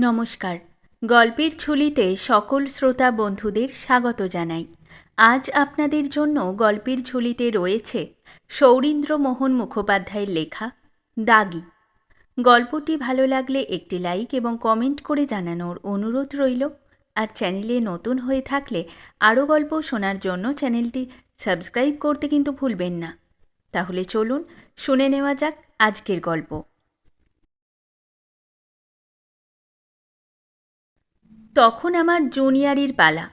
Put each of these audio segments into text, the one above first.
নমস্কার। গল্পের ঝুলিতে সকল শ্রোতা বন্ধুদের স্বাগত জানাই। আজ আপনাদের জন্য গল্পের ঝুলিতে রয়েছে সৌরীন্দ্রমোহন মুখোপাধ্যায়ের লেখা দাগী। গল্পটি ভালো লাগলে একটি লাইক এবং কমেন্ট করে জানানোর অনুরোধ রইল। আর চ্যানেলে নতুন হয়ে থাকলে আরও গল্প শোনার জন্য চ্যানেলটি সাবস্ক্রাইব করতে কিন্তু ভুলবেন না। তাহলে চলুন শুনে নেওয়া যাক আজকের গল্প। তখন আমার জুনিয়রের পালা।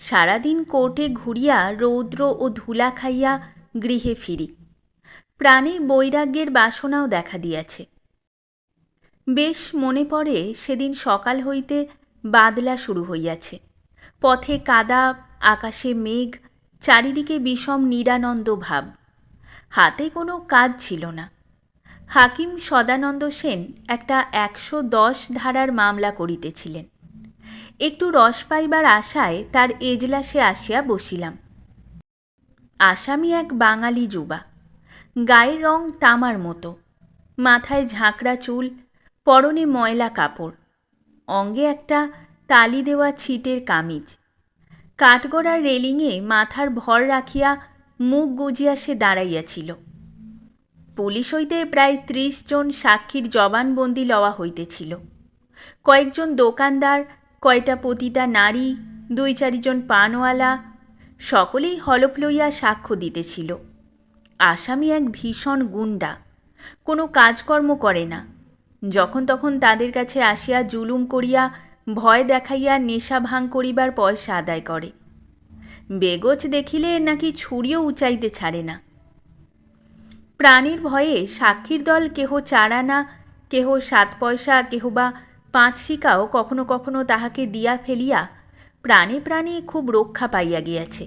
সারাদিন কোর্টে ঘুরিয়া রৌদ্র ও ধুলা খাইয়া গৃহে ফিরি। প্রাণে বৈরাগ্যের বাসনাও দেখা দিয়াছে। বেশ মনে পড়ে সেদিন সকাল হইতে বাদলা শুরু হইয়াছে। পথে কাদা, আকাশে মেঘ, চারিদিকে বিষম নিরানন্দ ভাব। হাতে কোনো কাজ ছিল না। হাকিম সদানন্দ সেন একটা ১১০ ধারার মামলা করিতেছিলেন। একটু রস পাইবার আশায় তার এজলাসে আসিয়া বসিলাম। আসামি এক বাঙালি যুবা, গায়ের রং তামার মতো, মাথায় ঝাঁকড়া চুল, পরনে ময়লা কাপড়, অঙ্গে একটা তালি দেওয়া ছিটের কামিজ। কাঠগড়ার রেলিংয়ে মাথার ভর রাখিয়া মুখ গুজিয়া সে দাঁড়াইয়াছিল। পুলিশ হইতে প্রায় ৩০ জন সাক্ষীর জবানবন্দি লওয়া হইতেছিল। কয়েকজন দোকানদার, কয়টা পতিতা নারী, ২-৪ জন পানওয়ালা, সকলেই হলফ লইয়া সাক্ষ্য দিতেছিল। আসামি এক ভীষণ গুন্ডা, কোনো কাজকর্ম করে না। যখন তখন তাদের কাছে আসিয়া জুলুম করিয়া, ভয় দেখাইয়া নেশা ভাঙ করিবার পয়সা আদায় করে। বেগোচ দেখিলে নাকি ছুরিও উচাইতে ছাড়ে না। প্রাণীর ভয়ে সাক্ষীর দল কেহ ৪ আনা, কেহ ৭ পয়সা, কেহ বা ৫ শিকাও কখনো কখনো তাহাকে দিয়া ফেলিয়া প্রাণে প্রাণে খুব রক্ষা পাইয়া গিয়াছে।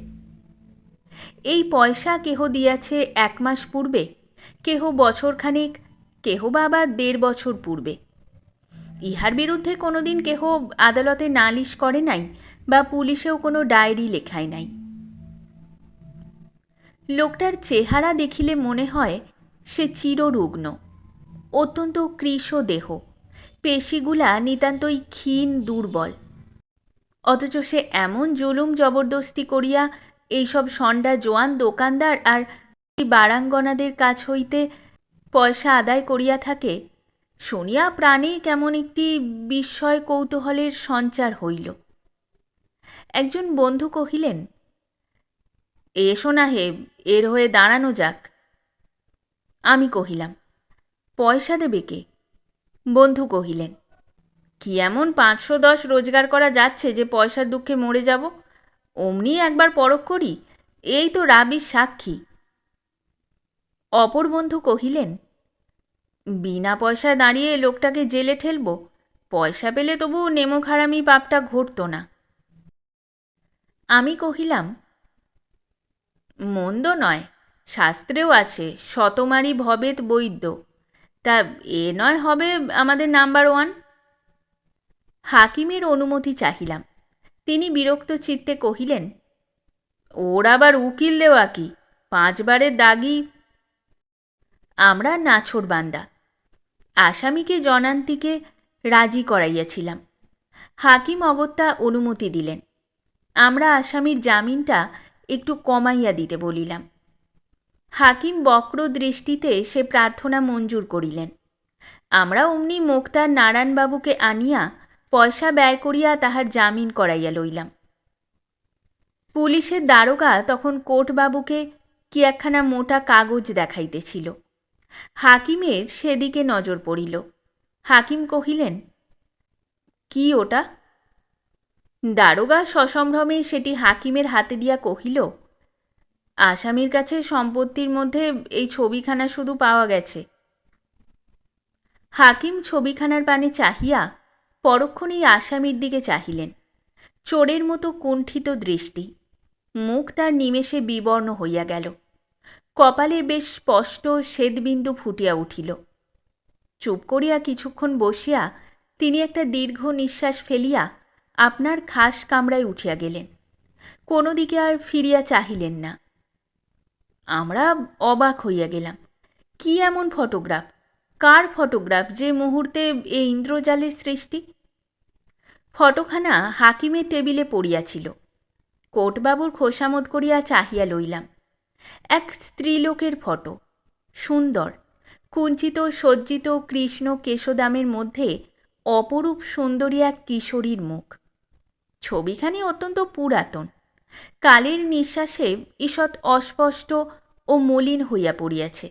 এই পয়সা কেহ দিয়াছে ১ মাস পূর্বে, কেহ বছরখানেক, কেহ বা আবার ১.৫ বছর পূর্বে। ইহার বিরুদ্ধে কোনোদিন কেহ আদালতে নালিশ করে নাই বা পুলিশেও কোনো ডায়েরি লেখায় নাই। লোকটার চেহারা দেখিলে মনে হয় সে চিররুগ্ন, অত্যন্ত কৃশ দেহ, পেশিগুলা নিতান্তই ক্ষীণ দুর্বল। অথচ সে এমন জুলুম জবরদস্তি করিয়া এইসব সন্ডা জোয়ান দোকানদার আর বারাঙ্গনাদের কাছ হইতে পয়সা আদায় করিয়া থাকে, শুনিয়া প্রাণে কেমন একটি বিস্ময় কৌতূহলের সঞ্চার হইল। একজন বন্ধু কহিলেন, এসো না হে, এর হয়ে দাঁড়ানো যাক। আমি কহিলাম, পয়সা দেবে কে? বন্ধু কহিলেন, কি এমন ৫১০ রোজগার করা যাচ্ছে যে পয়সার দুঃখে মরে যাব? অমনি একবার পরখ করি, এই তো রাবির সাক্ষী। অপর বন্ধু কহিলেন, বিনা পয়সায় দাঁড়িয়ে লোকটাকে জেলে ঠেলব, পয়সা পেলে তবু নেমো খারামি পাপটা ঘটত না। আমি কহিলাম, মন্দ নয়, শাস্ত্রেও আছে শতমারি ভবেত বৈদ্য, তা এ নয় হবে আমাদের নাম্বার 1। হাকিমের অনুমতি চাহিলাম। তিনি বিরক্ত চিত্তে কহিলেন, ওর আবার উকিল দেওয়া কি, ৫ বারের দাগী। আমরা নাছোড়বান্দা। আসামিকে জনান্তিকে রাজি করাইয়াছিলাম। হাকিম অগত্যা অনুমতি দিলেন। আমরা আসামির জামিনটা একটু কমাইয়া দিতে বলিলাম। হাকিম বক্র দৃষ্টিতে সে প্রার্থনা মঞ্জুর করিলেন। আমরা অমনি মোক্তার নারায়ণবাবুকে আনিয়া পয়সা ব্যয় করিয়া তাহার জামিন করাইয়া লইলাম। পুলিশের দারোগা তখন কোর্টবাবুকে কি একখানা মোটা কাগজ দেখাইতেছিল। হাকিমের সেদিকে নজর পড়িল। হাকিম কহিলেন, কি ওটা? দারোগা সসম্ভ্রমে সেটি হাকিমের হাতে দিয়া কহিল, আসামির কাছে সম্পত্তির মধ্যে এই ছবিখানা শুধু পাওয়া গেছে। হাকিম ছবিখানার পানে চাহিয়া পরক্ষণেই আসামির দিকে চাহিলেন। চোরের মতো কুণ্ঠিত দৃষ্টি, মুখ তার নিমেষে বিবর্ণ হইয়া গেল। কপালে বেশ স্পষ্ট শ্বেদবিন্দু ফুটিয়া উঠিল। চুপ করিয়া কিছুক্ষণ বসিয়া তিনি একটা দীর্ঘ নিঃশ্বাস ফেলিয়া আপনার খাস কামরায় উঠিয়া গেলেন। কোনো দিকে আর ফিরিয়া চাহিলেন না। আমরা অবাক হইয়া গেলাম। কি এমন ফটোগ্রাফ, কার ফটোগ্রাফ যে মুহূর্তে এই ইন্দ্রজালের সৃষ্টি? ফটোখানা হাকিমের টেবিলে পড়িয়াছিল। কোটবাবুর খোসামত করিয়া চাহিয়া লইলাম। এক স্ত্রীলোকের ফটো, সুন্দর, কুঞ্চিত সজ্জিত কৃষ্ণ কেশদামের মধ্যে অপরূপ সুন্দরী এক কিশোরীর মুখ। ছবিখানি অত্যন্ত পুরাতন, কালের নিঃশ্বাসে ঈষৎ অস্পষ্ট ও মলিন হইয়া পড়িয়াছে।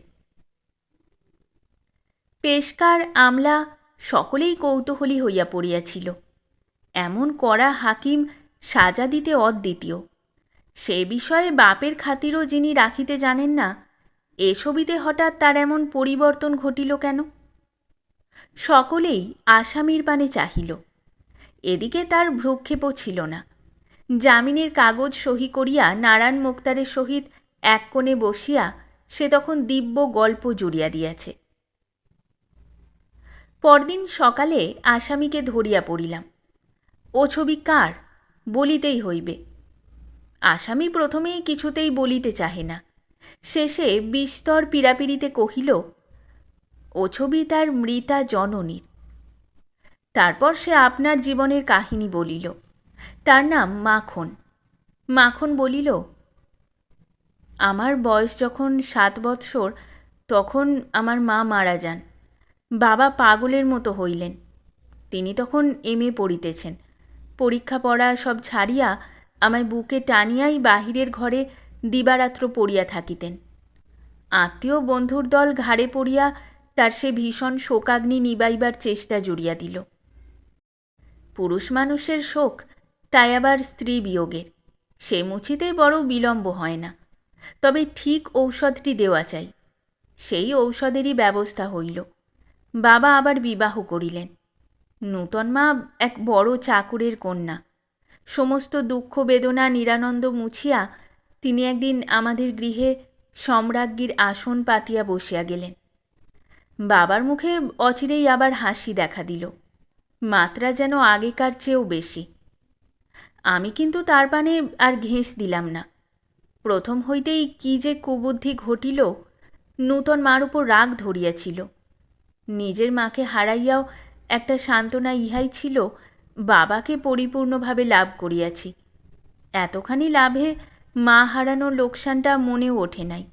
পেশকার, আমলা সকলেই কৌতূহলী হইয়া পড়িয়াছিল। এমন কড়া হাকিম সাজা দিতে অদ্বিতীয়। সে বিষয়ে বাপের খাতিরও যিনি রাখিতে জানেন না, এ ছবিতে হঠাৎ তার এমন পরিবর্তন ঘটিল কেন? সকলেই আসামির পানে চাহিল। এদিকে তার ভ্রুক্ষেপও ছিল না। জামিনের কাগজ সহি করিয়া নারায়ণ মুক্তারের সহিত এক কোণে বসিয়া সে তখন দিব্য গল্প জুড়িয়া দিয়াছে। পরদিন সকালে আসামিকে ধরিয়া পড়িলাম। ও ছবি কার বলিতেই হইবে। আসামি প্রথমে কিছুতেই বলিতে চাহে না, শেষে বিস্তর পীড়াপিড়িতে কহিল ও ছবি তার মৃতা জননীর। তারপর সে আপনার জীবনের কাহিনী বলিল। তার নাম মাখন। মাখন বলিল, আমার বয়স যখন 7 বৎসর তখন আমার মা মারা যান। বাবা পাগলের মতো হইলেন। তিনি তখন MA পড়িতেছেন। পরীক্ষা পড়া সব ছাড়িয়া আমায় বুকে টানিয়াই বাহিরের ঘরে দিবারাত্র পড়িয়া থাকিতেন। আত্মীয় বন্ধুর দল ঘাড়ে পড়িয়া তার সে ভীষণ শোকাগ্নি নিবাইবার চেষ্টা জুড়িয়া দিল। পুরুষ মানুষের শোক, তাই আবার স্ত্রী বিয়োগের, সে মুছিতে বড় বিলম্ব হয় না। তবে ঠিক ঔষধটি দেওয়া চাই। সেই ঔষধেরই ব্যবস্থা হইল। বাবা আবার বিবাহ করিলেন। নূতন মা এক বড় চাকুরের কন্যা। সমস্ত দুঃখ বেদনা নিরানন্দ মুছিয়া তিনি একদিন আমাদের গৃহে সম্রাজ্ঞীর আসন পাতিয়া বসিয়া গেলেন। বাবার মুখে অচিরেই আবার হাসি দেখা দিল, মাত্রা যেন আগেকার চেয়েও বেশি। আমি কিন্তু তার পানে আর ঘেঁষ দিলাম না। প্রথম হইতেই কি যে কুবুদ্ধি ঘটিল, নূতন মার উপর রাগ ধরিয়াছিল। নিজের মাকে হারাইয়াও একটা সান্ত্বনা ইহাই ছিল, বাবাকে পরিপূর্ণভাবে লাভ করিয়াছি। এতখানি লাভে মা হারানোর লোকসানটা মনেও ওঠে নাই।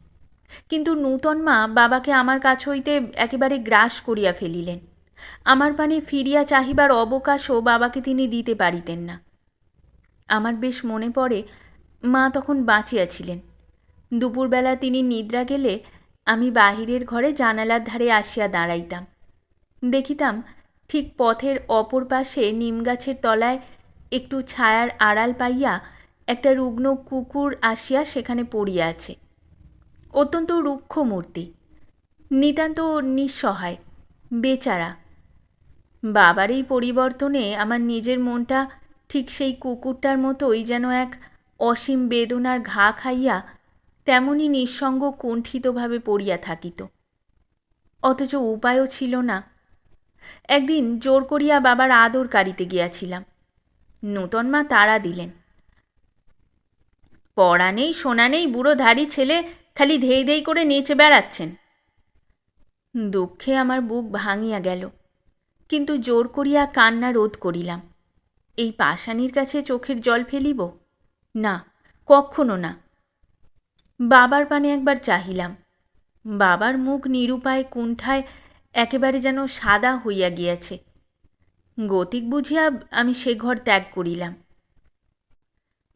কিন্তু নূতন মা বাবাকে আমার কাছ হইতে একেবারে গ্রাস করিয়া ফেলিলেন। আমার পানে ফিরিয়া চাহিবার অবকাশও বাবাকে তিনি দিতে পারিতেন না। আমার বেশ মনে পড়ে, মা তখন বাঁচিয়াছিলেন। দুপুরবেলা তিনি নিদ্রা গেলে আমি বাহিরের ঘরে জানালার ধারে আসিয়া দাঁড়াইতাম। দেখিতাম ঠিক পথের অপর পাশে নিমগাছের তলায় একটু ছায়ার আড়াল পাইয়া একটা রুগ্ন কুকুর আসিয়া সেখানে পড়িয়া আছে। অত্যন্ত রুক্ষ মূর্তি, নিতান্ত নিঃসহায়, বেচারা। বাবার এই পরিবর্তনে আমার নিজের মনটা ঠিক সেই কুকুরটার মতোই যেন এক অসীম বেদনার ঘা খাইয়া তেমনি নিঃসঙ্গ কুণ্ঠিতভাবে পড়িয়া থাকিত। অথচ উপায়ও ছিল না। একদিন জোর করিয়া বাবার আদর কাড়িতে গিয়াছিলাম। নূতন মা তাড়া দিলেন। পড়া নেই শোনা নেই বুড়ো ধাড়ি ছেলে, খালি ধেই ধেই করে নেচে বেড়াচ্ছেন। দুঃখে আমার বুক ভাঙিয়া গেল, কিন্তু জোর করিয়া কান্না রোধ করিলাম। এই পাষাণীর কাছে চোখের জল ফেলিব? না, কক্ষনো না। বাবার পানে একবার চাহিলাম। বাবার মুখ নিরুপায় কুণ্ঠায় একেবারে যেন সাদা হইয়া গিয়াছে। গতিক বুঝিয়া আমি সে ঘর ত্যাগ করিলাম।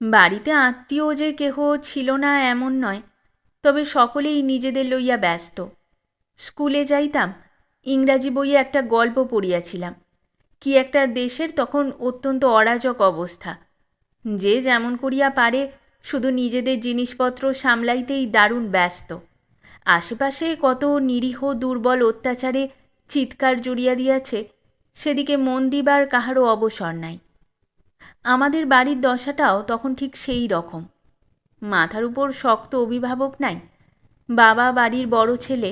বাড়িতে আত্মীয় যে কেহ ছিল না এমন নয়, তবে সকলেই নিজেদের লইয়া ব্যস্ত। স্কুলে যাইতাম, ইংরাজি বইয়ে একটা গল্প পড়িয়াছিলাম। কি একটা দেশের তখন অত্যন্ত অরাজক অবস্থা। যে যেমন করিয়া পারে শুধু নিজেদের জিনিসপত্র সামলাইতেই দারুণ ব্যস্ত। আশেপাশে কত নিরীহ দুর্বল অত্যাচারে চিৎকার জুড়িয়া দিয়াছে, সেদিকে মন দিবার কাহারও অবসর নাই। আমাদের বাড়ির দশাটাও তখন ঠিক সেই রকম। মাথার উপর শক্ত অভিভাবক নাই। বাবা বাড়ির বড় ছেলে,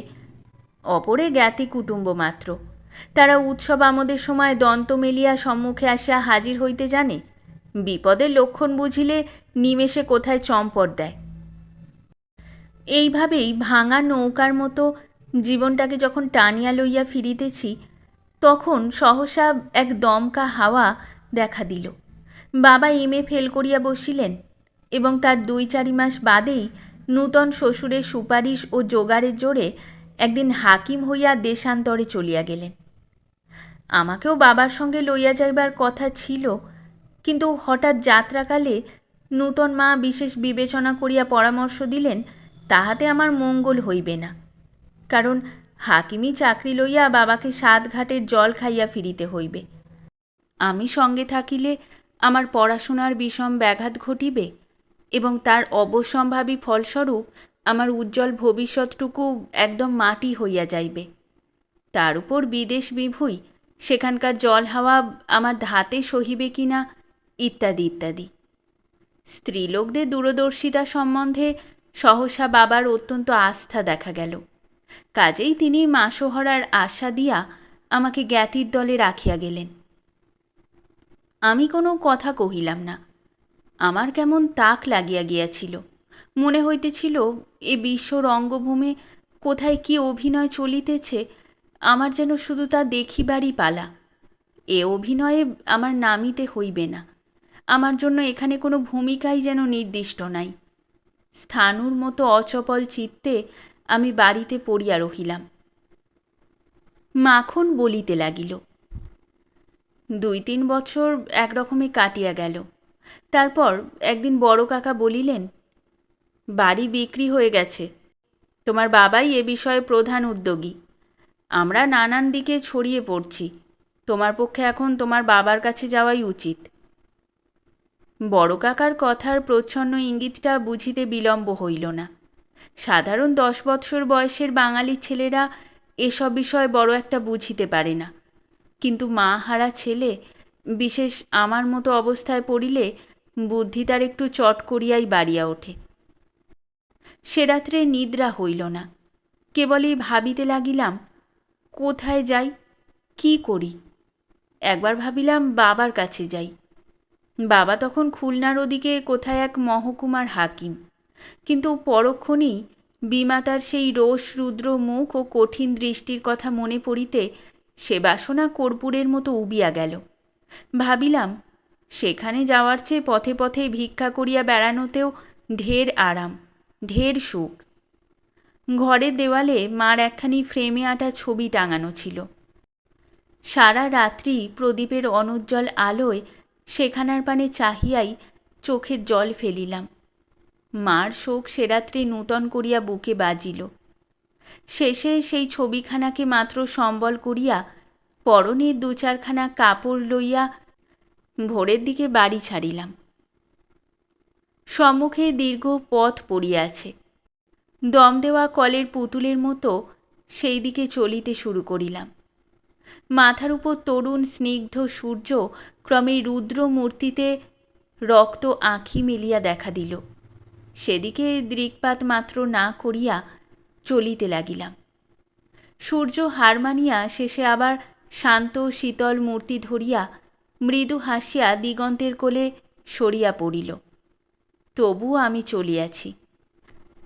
অপরে জ্ঞাতি কুটুম্ব মাত্র। তারা উৎসব আমোদের সময় দন্ত মেলিয়া সম্মুখে আসিয়া হাজির হইতে জানে। বিপদের লক্ষণ বুঝিলে নিমেষে কোথায় চম্পট দেয়। এইভাবেই ভাঙা নৌকার মতো জীবনটাকে যখন টানিয়া লইয়া ফিরিতেছি, তখন সহসা এক দমকা হাওয়া দেখা দিল। বাবা এমএ ফেল করিয়া বসিলেন এবং তার 2-4 মাস বাদেই নূতন শ্বশুরের সুপারিশ ও জোগাড়ের জোরে একদিন হাকিম হইয়া দেশান্তরে চলিয়া গেলেন। আমাকেও বাবার সঙ্গে লইয়া যাইবার কথা ছিল, কিন্তু হঠাৎ যাত্রাকালে নূতন মা বিশেষ বিবেচনা করিয়া পরামর্শ দিলেন তাহাতে আমার মঙ্গল হইবে না, কারণ হাকিমি চাকরি লইয়া বাবাকে 7 ঘাটের জল খাইয়া ফিরিতে হইবে। আমি সঙ্গে থাকিলে আমার পড়াশোনার বিষম ব্যাঘাত ঘটিবে এবং তার অবশ্যম্ভাবী ফলস্বরূপ আমার উজ্জ্বল ভবিষ্যৎটুকু একদম মাটি হইয়া যাইবে। তার উপর বিদেশ বিভুই, সেখানকার জল হাওয়া আমার ধাতে সহিবে কিনা, ইত্যাদি ইত্যাদি। স্ত্রীলোকদের দূরদর্শিতা সম্বন্ধে সহসা বাবার অত্যন্ত আস্থা দেখা গেল। কাজেই তিনি মাসোহরার আশা দিয়া আমাকে জ্ঞাতির দলে রাখিয়া গেলেন। আমি কোনো কথা কহিলাম না। আমার কেমন তাক লাগিয়া গিয়াছিল। মনে হইতেছিল এ বিশ্ব রঙ্গভূমে কোথায় কি অভিনয় চলিতেছে, আমার যেন শুধু তা দেখিবারই পালা। এ অভিনয়ে আমার নামিতে হইবে না। আমার জন্য এখানে কোনো ভূমিকাই যেন নির্দিষ্ট নাই। স্থাণুর মতো অচপল চিত্তে আমি বাড়িতে পড়িয়া রহিলাম। মাখন বলিতে লাগিল। 2-3 বছর একরকমে কাটিয়া গেল। তারপর একদিন বড় কাকা বলিলেন, বাড়ি বিক্রি হয়ে গেছে। তোমার বাবাই এ বিষয়ে প্রধান উদ্যোগী। আমরা নানান দিকে ছড়িয়ে পড়ছি। তোমার পক্ষে এখন তোমার বাবার কাছে যাওয়াই উচিত। বড় কাকার কথার প্রচ্ছন্ন ইঙ্গিতটা বুঝিতে বিলম্ব হইল না। সাধারণ 10 বৎসর বয়সের বাঙালি ছেলেরা এসব বিষয় বড় একটা বুঝিতে পারে না, কিন্তু মা হারা ছেলে, বিশেষ আমার মতো অবস্থায় পড়িলে বুদ্ধি তার একটু চট করিয়াই বাড়িয়া ওঠে। সে রাত্রে নিদ্রা হইল না। কেবলই ভাবিতে লাগিলাম, কোথায় যাই, কি করি। একবার ভাবিলাম বাবার কাছে যাই। বাবা তখন খুলনার ওদিকে কোথায় এক মহকুমার হাকিম, কিন্তু পরক্ষণেই বিমাতার সেই রোষ রুদ্র মুখ ও কঠিন দৃষ্টির কথা মনে পড়িতে সে বাসনা কর্পূরের মতো উবিয়া গেল। ভাবিলাম, সেখানে যাওয়ার চেয়ে পথে পথে ভিক্ষা করিয়া বেড়ানোতেও ঢের আরাম, ঢের সুখ। ঘরের দেওয়ালে মার একখানি ফ্রেমে আঁটা ছবি টাঙানো ছিল। সারা রাত্রি প্রদীপের অনুজ্জ্বল আলোয় সেখানার পানে চাহিয়াই চোখের জল ফেলিলাম। মার শোক সে রাত্রি নূতন করিয়া বুকে বাজিল। শেষে সেই ছবিখানাকে মাত্র সম্বল করিয়া পরনে 2-4খানা কাপড় লইয়া ভোরের দিকে বাড়ি ছাড়িলাম। সম্মুখে দীর্ঘ পথ পড়িয়াছে। দম দেওয়া কলের পুতুলের মতো সেই দিকে চলিতে শুরু করিলাম। মাথার উপর তরুণ স্নিগ্ধ সূর্য ক্রমে রুদ্র মূর্তিতে রক্ত আঁখি মেলিয়া দেখা দিল। সেদিকে দৃকপাত মাত্র না করিয়া চলিতে লাগিলাম। সূর্য হার মানিয়া শেষে আবার শান্ত শীতল মূর্তি ধরিয়া মৃদু হাসিয়া দিগন্তের কোলে সরিয়া পড়িল। তবু আমি চলিয়াছি।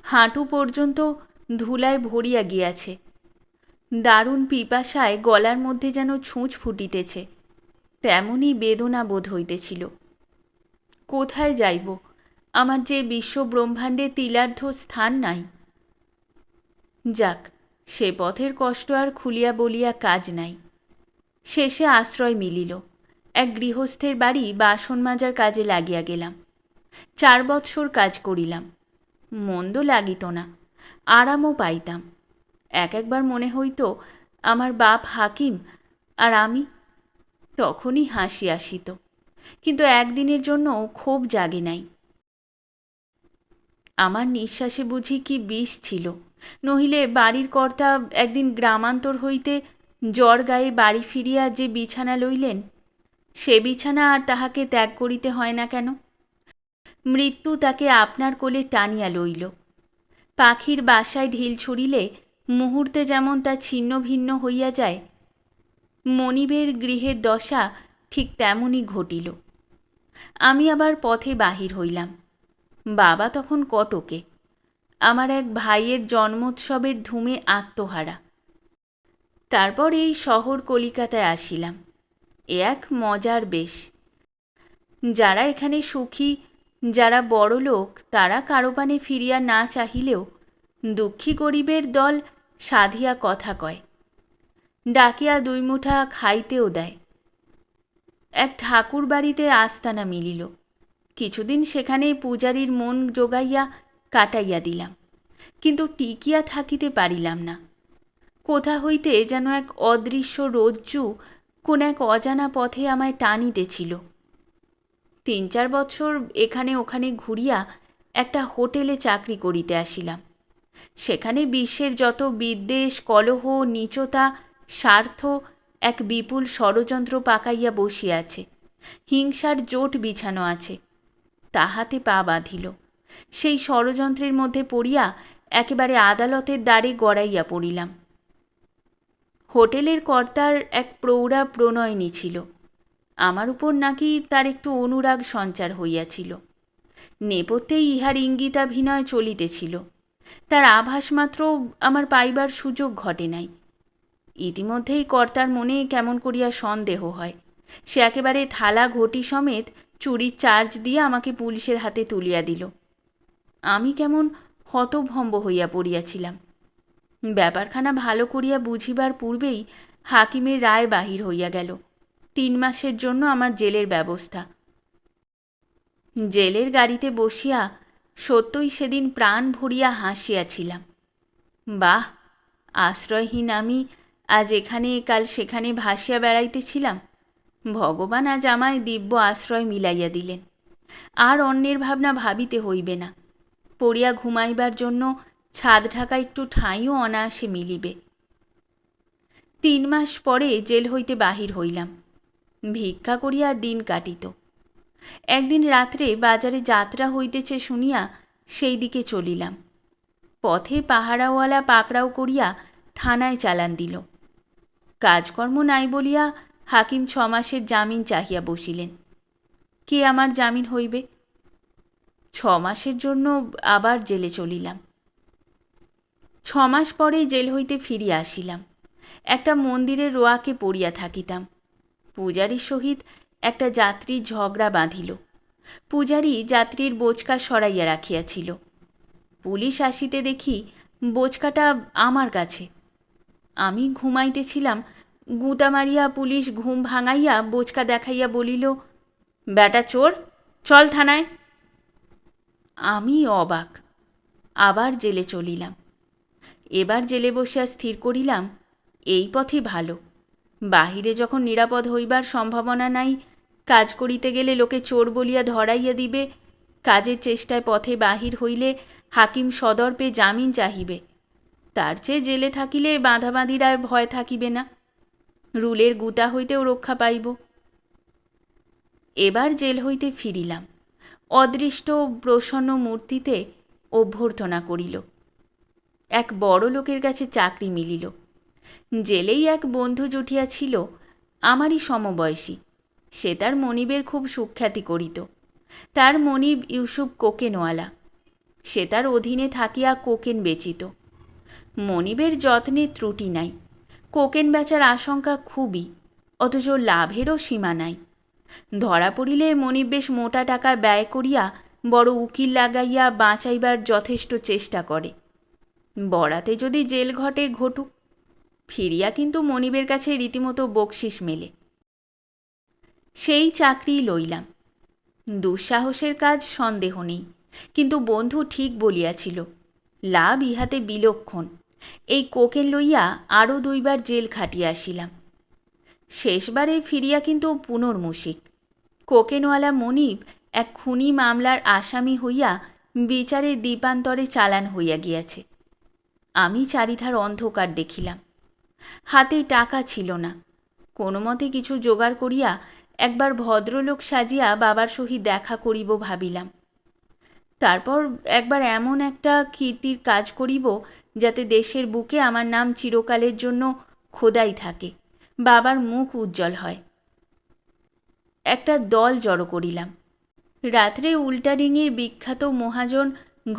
হাঁটু পর্যন্ত ধুলায় ভরিয়া গিয়াছে। দারুণ পিপাসায় গলার মধ্যে যেন ছুঁচ ফুটিতেছে, তেমনই বেদনা বোধ হইতেছিল। কোথায় যাইব? আমার যে বিশ্ব ব্রহ্মাণ্ডে তিলার্ধ স্থান নাই। যাক, সে পথের কষ্ট আর খুলিয়া বলিয়া কাজ নাই। শেষে আশ্রয় মিলিল। এক গৃহস্থের বাড়ি বাসন মাজার কাজে লাগিয়া গেলাম। 4 বৎসর কাজ করিলাম। মন্দ লাগিত না, আরামও পাইতাম। একবার মনে হইত আমার বাপ হাকিম আর আমি। তখনই হাসি আসিত, কিন্তু একদিনের জন্য ক্ষোভ জাগে নাই। আমার নিঃশ্বাসে বুঝি কি বিষ ছিল, নহিলে বাড়ির কর্তা একদিন গ্রামান্তর হইতে জ্বর গায়ে বাড়ি ফিরিয়া যে বিছানা লইলেন, সে বিছানা আর তাহাকে ত্যাগ করিতে হয় না কেন? মৃত্যু তাকে আপনার কোলে টানিয়া লইল। পাখির বাসায় ঢিল ছুড়িলে মুহূর্তে যেমন তা ছিন্ন ভিন্ন হইয়া যায়, মনিবের গৃহের দশা ঠিক তেমনই ঘটিল। আমি আবার পথে বাহির হইলাম। বাবা তখন কটকে। আমার এক ভাইয়ের জন্মোৎসবের ধুমে আত্মহারা। তারপর এই শহর কলিকাতায় আসিলাম। এ এক মজার বেশ। যারা এখানে সুখী, যারা বড়লোক, তারা কারো পানে ফিরিয়া না চাহিলেও দুঃখী গরিবের দল সাধিয়া কথা কয়, ডাকিয়া 2 মুঠা খাইতেও দেয়। এক ঠাকুর বাড়িতে আস্তানা মিলিল। কিছুদিন সেখানে পূজারীর মন জোগাইয়া কাটাইয়া দিলাম, কিন্তু টিকিয়া থাকিতে পারিলাম না। কোথা হইতে যেন এক অদৃশ্য রজ্জু কোন এক অজানা পথে আমায় টানিতেছিল। 3-4 বছর এখানে ওখানে ঘুরিয়া একটা হোটেলে চাকরি করিতে আসিলাম। সেখানে বিশ্বের যত বিদ্বেষ, কলহ, নীচতা, স্বার্থ এক বিপুল ষড়যন্ত্র পাকাইয়া বসিয়াছে, হিংসার জোট বিছানো আছে। তাহাতে পা বাঁধিল। সেই ষড়যন্ত্রের মধ্যে পড়িয়া একেবারে আদালতের দ্বারে গড়াইয়া পড়িলাম। হোটেলের কর্তার এক প্রৌঢ়া প্রণয়িনী ছিল। আমার উপর নাকি তার একটু অনুরাগ সঞ্চার হইয়াছিল। নেপথ্যেই ইহার ইঙ্গিতাভিনয় চলিতেছিল। তার আভাস মাত্র আমার পাইবার সুযোগ ঘটে নাই। ইতিমধ্যেই কর্তার মনে কেমন করিয়া সন্দেহ হয়। সে একেবারে থালা ঘটি সমেত চুরির চার্জ দিয়ে আমাকে পুলিশের হাতে তুলিয়া দিল। আমি কেমন হতভম্ব হইয়া পড়িয়াছিলাম। ব্যাপারখানা ভালো করিয়া বুঝিবার পূর্বেই হাকিমের রায় বাহির হইয়া গেল। 3 মাসের জন্য আমার জেলের ব্যবস্থা। জেলের গাড়িতে বসিয়া সত্যই সেদিন প্রাণ ভরিয়া হাসিয়াছিলাম। বাহ, আশ্রয়হীন আমি আজ এখানে কাল সেখানে ভাসিয়া বেড়াইতেছিলাম। ভগবান আজ আমায় দিব্য আশ্রয় মিলাইয়া দিলেন। আর অন্যের ভাবনা ভাবিতে হইবে না। পড়িয়া ঘুমাইবার জন্য ছাদ ঢাকা একটু ঠাঁইও অনায়াসে মিলিবে। 3 মাস পরে জেল হইতে বাহির হইলাম। ভিক্ষা করিয়া দিন কাটিত। একদিন রাত্রে বাজারে যাত্রা হইতেছে শুনিয়া সেই দিকে চলিলাম। পথে পাহারাওয়ালা পাকড়াও করিয়া থানায় চালান দিল। কাজকর্ম নাই বলিয়া হাকিম 6 মাসের জামিন চাহিয়া বসিলেন। কে আমার জামিন হইবে? 6 মাসের জন্য আবার জেলে চলিলাম। 6 মাস পরে জেল হইতে ফিরিয়া আসিলাম। একটা মন্দিরের রোয়াকে পড়িয়া থাকিতাম। পূজারীর সহিত একটা যাত্রীর ঝগড়া বাঁধিল। পূজারী যাত্রীর বোচকা সরাইয়া রাখিয়াছিল। পুলিশ আসিতে দেখি বোচকাটা আমার কাছে। আমি ঘুমাইতেছিলাম। গুঁতা মারিয়া পুলিশ ঘুম ভাঙাইয়া বোচকা দেখাইয়া বলিল, ব্যাটা চোর, চল থানায়। আমি অবাক। আবার জেলে চলিলাম। এবার জেলে বসিয়া স্থির করিলাম, এই পথই ভালো। বাহিরে যখন নিরাপদ হইবার সম্ভাবনা নাই, কাজ করিতে গেলে লোকে চোর বলিয়া ধরাইয়া দিবে, কাজের চেষ্টায় পথে বাহির হইলে হাকিম সদর্পে জামিন চাহিবে, তার চেয়ে জেলে থাকিলে বাঁধাবাঁধির আর ভয় থাকিবে না। রুলের গুতা হইতেও রক্ষা পাইব। এবার জেল হইতে ফিরিলাম। অদৃষ্ট প্রসন্ন মূর্তিতে অভ্যর্থনা করিল। এক বড় লোকের কাছে চাকরি মিলিল। জেলেই এক বন্ধু জুটিয়াছিল, আমারই সমবয়সী। সে তার মনিবের খুব সুখ্যাতি করিত। তার মনিব ইউসুফ কোকেনওয়ালা। সে তার অধীনে থাকিয়া কোকেন বেচিত। মনিবের যত্নে ত্রুটি নাই। কোকেন বেচার আশঙ্কা খুবই, অথচ লাভেরও সীমা নাই। ধরা পড়িলে মনিব বেশ মোটা টাকা ব্যয় করিয়া বড় উকিল লাগাইয়া বাঁচাইবার যথেষ্ট চেষ্টা করে। বরাতে যদি জেল ঘটে ঘটুক, ফিরিয়া কিন্তু মনিবের কাছে রীতিমতো বকশিস মেলে। সেই চাকরি লইলাম। দুঃসাহসের কাজ সন্দেহ নেই, কিন্তু বন্ধু ঠিক বলিয়াছিল, লাভ ইহাতে বিলক্ষণ। এই কোকেন লইয়া আরও 2 বার জেল খাটিয়া আসিলাম। শেষবারে ফিরিয়া কিন্তু পুনর্মুষিক। কোকেনওয়ালা মনিব এক খুনি মামলার আসামি হইয়া বিচারে দ্বীপান্তরে চালান হইয়া গিয়াছে। আমি চারিধার অন্ধকার দেখিলাম। হাতে টাকা ছিল না। কোনো মতে কিছু জোগাড় করিয়া একবার ভদ্রলোক সাজিয়া বাবার সহিত দেখা করিব ভাবিলাম। তারপর একবার এমন একটা কীর্তির কাজ করিব যাতে দেশের বুকে আমার নাম চিরকালের জন্য খোদাই থাকে, বাবার মুখ উজ্জ্বল হয়। একটা দল জড়ো করিলাম। রাত্রে উল্টাডিঙির বিখ্যাত মহাজন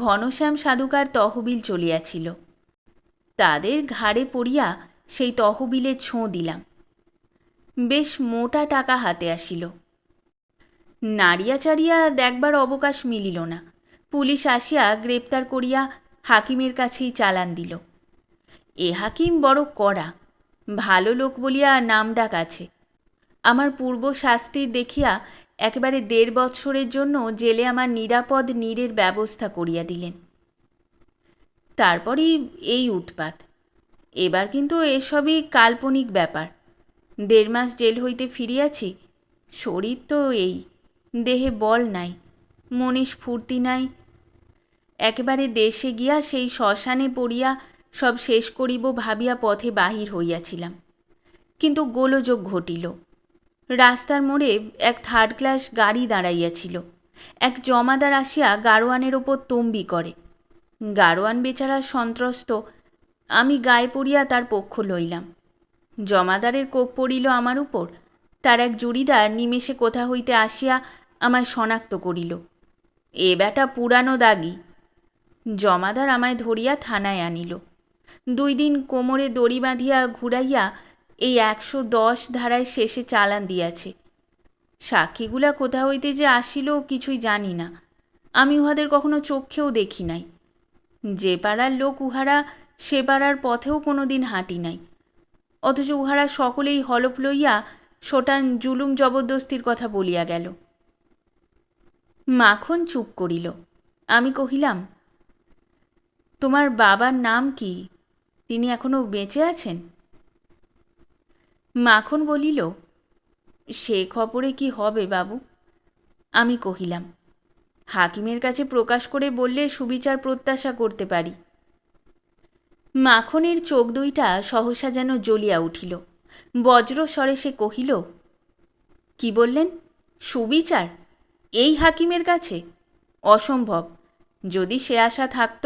ঘনশ্যাম সাধুকার তহবিল চলিয়াছিল। তাদের ঘাড়ে পড়িয়া সেই তহবিলে ছোঁ দিলাম। বেশ মোটা টাকা হাতে আসিল। নাড়িয়া চাড়িয়া দেখবার অবকাশ মিলিল না। পুলিশ আসিয়া গ্রেপ্তার করিয়া হাকিমের কাছেই চালান দিল। এ হাকিম বড় কড়া, ভালো লোক বলিয়া নামডাক আছে। আমার পূর্ব শাস্তি দেখিয়া একেবারে ১.৫ বৎসরের জন্য জেলে আমার নিরাপদ নীড়ের ব্যবস্থা করিয়া দিলেন। তারপরই এই উৎপাত। এবার কিন্তু এসবই কাল্পনিক ব্যাপার। ১.৫ মাস জেল হইতে ফিরিয়াছি, শরীর তো এই, দেহে বল নাই, মনে স্ফূর্তি নাই। একেবারে দেশে গিয়া সেই শ্মশানে পড়িয়া সব শেষ করিব ভাবিয়া পথে বাহির হইয়াছিলাম, কিন্তু গোলযোগ ঘটিল। রাস্তার মোড়ে এক 3rd ক্লাস গাড়ি দাঁড়াইয়াছিল। এক জমাদার আসিয়া গাড়োয়ানের ওপর তম্বি করে। গাড়োয়ান বেচারা সন্ত্রস্ত, আমি গায়ে পড়িয়া তার পক্ষ লইলাম। জমাদারের কোপ পড়িল আমার উপর। তার এক জুড়িদার নিমেষে কোথা হইতে আসিয়া আমায় শনাক্ত করিল। এ বেটা পুরানো দাগি। জমাদার আমায় ধরিয়া থানায় আনিল। 2 দিন কোমরে দড়ি বাঁধিয়া ঘুরাইয়া এই 110 ধারায় শেষে চালান দিয়াছে। সাক্ষীগুলা কোথা হইতে যে আসিল কিছুই জানি না। আমি উহাদের কখনো চক্ষেও দেখি নাই। যে পাড়ার লোক উহারা, সে পাড়ার পথেও কোনো দিন হাঁটি নাই। অথচ উহারা সকলেই হলফ লইয়া সোটান জুলুম জবরদস্তির কথা বলিয়া গেল। মাখন চুপ করিল। আমি কহিলাম, তোমার বাবার নাম কি? তিনি এখনো বেঁচে আছেন? মাখন বলিল, সে খবরে কি হবে বাবু? আমি কহিলাম, হাকিমের কাছে প্রকাশ করে বললে সুবিচার প্রত্যাশা করতে পারি। মাখনের চোখ দুইটা সহসা যেন জ্বলিয়া উঠিল। বজ্রস্বরে সে কহিল, কি বললেন? সুবিচার? এই হাকিমের কাছে? অসম্ভব। যদি সে আশা থাকত,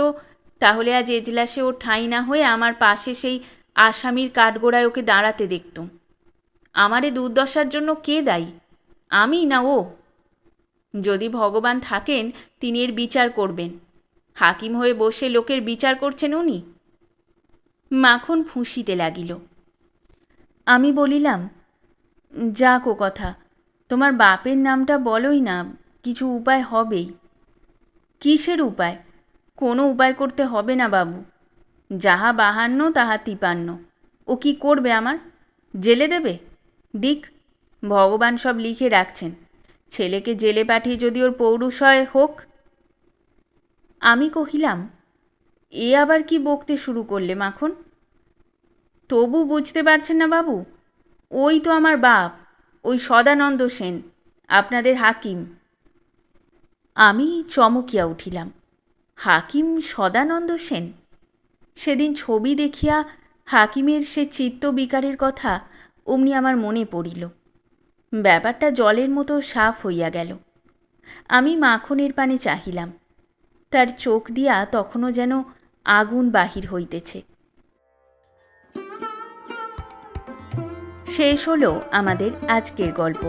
তাহলে আজ এজলাসে ও ঠাঁই না হয়ে আমার পাশে সেই আসামির কাঠগোড়ায় ওকে দাঁড়াতে দেখতুম। আমারে দুর্দশার জন্য কে দায়ী, আমি না ও? যদি ভগবান থাকেন, তিনি এর বিচার করবেন। হাকিম হয়ে বসে লোকের বিচার করছেন উনি? মাখন ফুঁসিতে লাগিল। আমি বলিলাম, যাক ও কথা, তোমার বাপের নামটা বলোই না, কিছু উপায় হবেই। কিসের উপায়? কোনো উপায় করতে হবে না বাবু। যাহা 52 তাহা 53। ও কি করবে আমার? জেলে দেবে? দিক, ভগবান সব লিখে রাখছেন। ছেলেকে জেলে পাঠিয়ে যদি ওর পৌরুষয় হোক। আমি কহিলাম, এ আবার কি বকতে শুরু করলে মাখন? তবু বুঝতে পারছেন না বাবু? ওই তো আমার বাপ, ওই সদানন্দ সেন, আপনাদের হাকিম। আমি চমকিয়া উঠিলাম। হাকিম সদানন্দ সেন? সেদিন ছবি দেখিয়া হাকিমের সে চিত্তবিকারের কথা অমনি আমার মনে পড়িল। ব্যাপারটা জলের মতো সাফ হইয়া গেল। আমি মাখনের পানে চাহিলাম। তার চোখ দিয়া তখনও যেন আগুন বাহির হইতেছে। শেষ হলো আমাদের আজকের গল্প।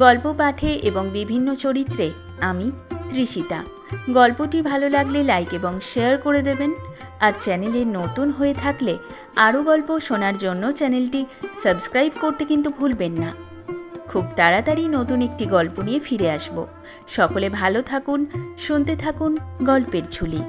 গল্প পাঠে এবং বিভিন্ন চরিত্রে আমি তৃষিতা। গল্পটি ভালো লাগলে লাইক এবং শেয়ার করে দেবেন। আর চ্যানেলে নতুন হয়ে থাকলে আরও গল্প শোনার জন্য চ্যানেলটি সাবস্ক্রাইব করতে কিন্তু ভুলবেন না। খুব তাড়াতাড়ি নতুন একটি গল্প নিয়ে ফিরে আসব। সকলে ভালো থাকুন, শুনতে থাকুন গল্পের ঝুলি।